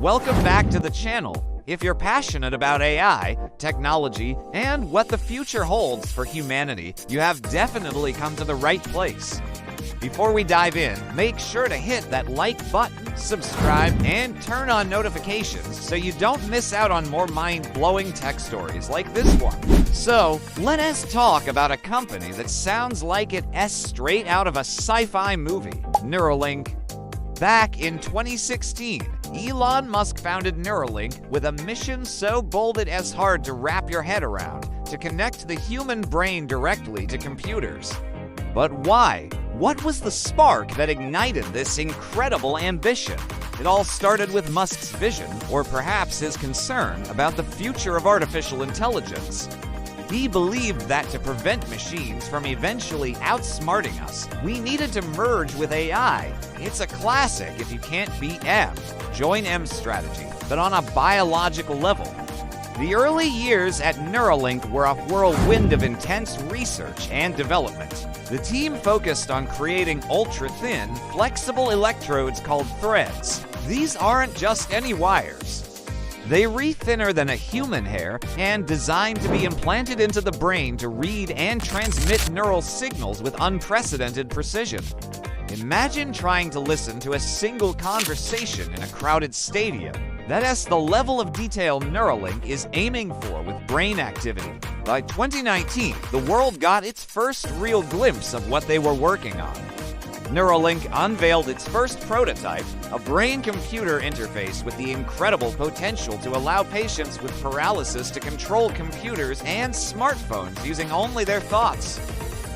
Welcome back to the channel. If you're passionate about AI, technology, and what the future holds for humanity, you have definitely come to the right place. Before we dive in, make sure to hit that like button, subscribe, and turn on notifications so you don't miss out on more mind-blowing tech stories like this one. So, let us talk about a company that sounds like it's straight out of a sci-fi movie, Neuralink. Back in 2016, Elon Musk founded Neuralink with a mission so bold it's hard to wrap your head around, to connect the human brain directly to computers. But why? What was the spark that ignited this incredible ambition? It all started with Musk's vision, or perhaps his concern about the future of artificial intelligence. He believed that to prevent machines from eventually outsmarting us, we needed to merge with AI. It's a classic if you can't beat M, join M strategy, but on a biological level. The early years at Neuralink were a whirlwind of intense research and development. The team focused on creating ultra-thin, flexible electrodes called threads. These aren't just any wires. They are thinner than a human hair and designed to be implanted into the brain to read and transmit neural signals with unprecedented precision. Imagine trying to listen to a single conversation in a crowded stadium. That's the level of detail Neuralink is aiming for with brain activity. By 2019, the world got its first real glimpse of what they were working on. Neuralink unveiled its first prototype, a brain-computer interface with the incredible potential to allow patients with paralysis to control computers and smartphones using only their thoughts.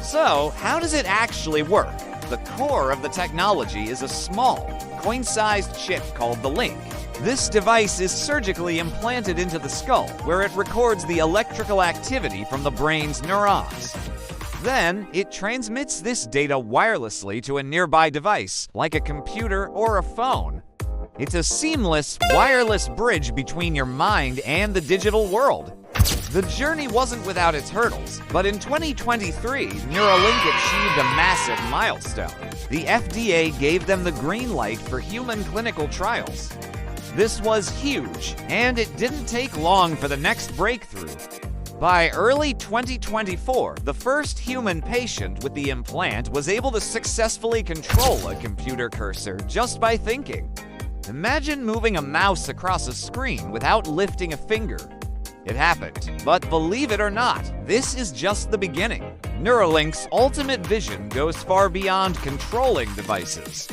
So, how does it actually work? The core of the technology is a small, coin-sized chip called the link. This device is surgically implanted into the skull, where it records the electrical activity from the brain's neurons. Then, it transmits this data wirelessly to a nearby device, like a computer or a phone. It's a seamless, wireless bridge between your mind and the digital world. The journey wasn't without its hurdles, but in 2023, Neuralink achieved a massive milestone. The FDA gave them the green light for human clinical trials. This was huge, and it didn't take long for the next breakthrough. By early 2024, the first human patient with the implant was able to successfully control a computer cursor just by thinking. Imagine moving a mouse across a screen without lifting a finger. It happened, but believe it or not, this is just the beginning. Neuralink's ultimate vision goes far beyond controlling devices.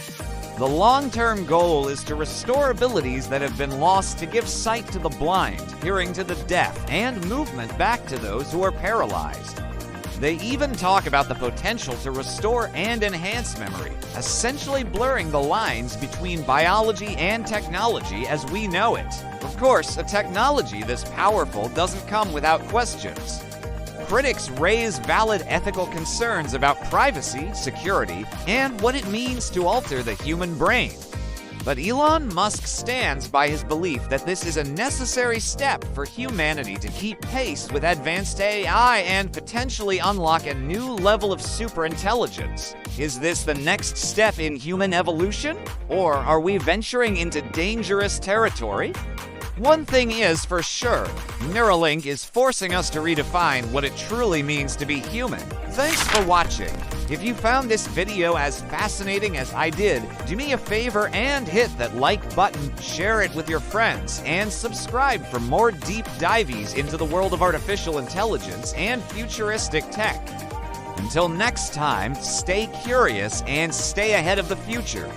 The long-term goal is to restore abilities that have been lost, to give sight to the blind, hearing to the deaf, and movement back to those who are paralyzed. They even talk about the potential to restore and enhance memory, essentially blurring the lines between biology and technology as we know it. Of course, a technology this powerful doesn't come without questions. Critics raise valid ethical concerns about privacy, security, and what it means to alter the human brain. But Elon Musk stands by his belief that this is a necessary step for humanity to keep pace with advanced AI and potentially unlock a new level of superintelligence. Is this the next step in human evolution? Or are we venturing into dangerous territory? One thing is for sure, Neuralink is forcing us to redefine what it truly means to be human. Thanks for watching. If you found this video as fascinating as I did, do me a favor and hit that like button, share it with your friends, and subscribe for more deep dives into the world of artificial intelligence and futuristic tech. Until next time, stay curious and stay ahead of the future.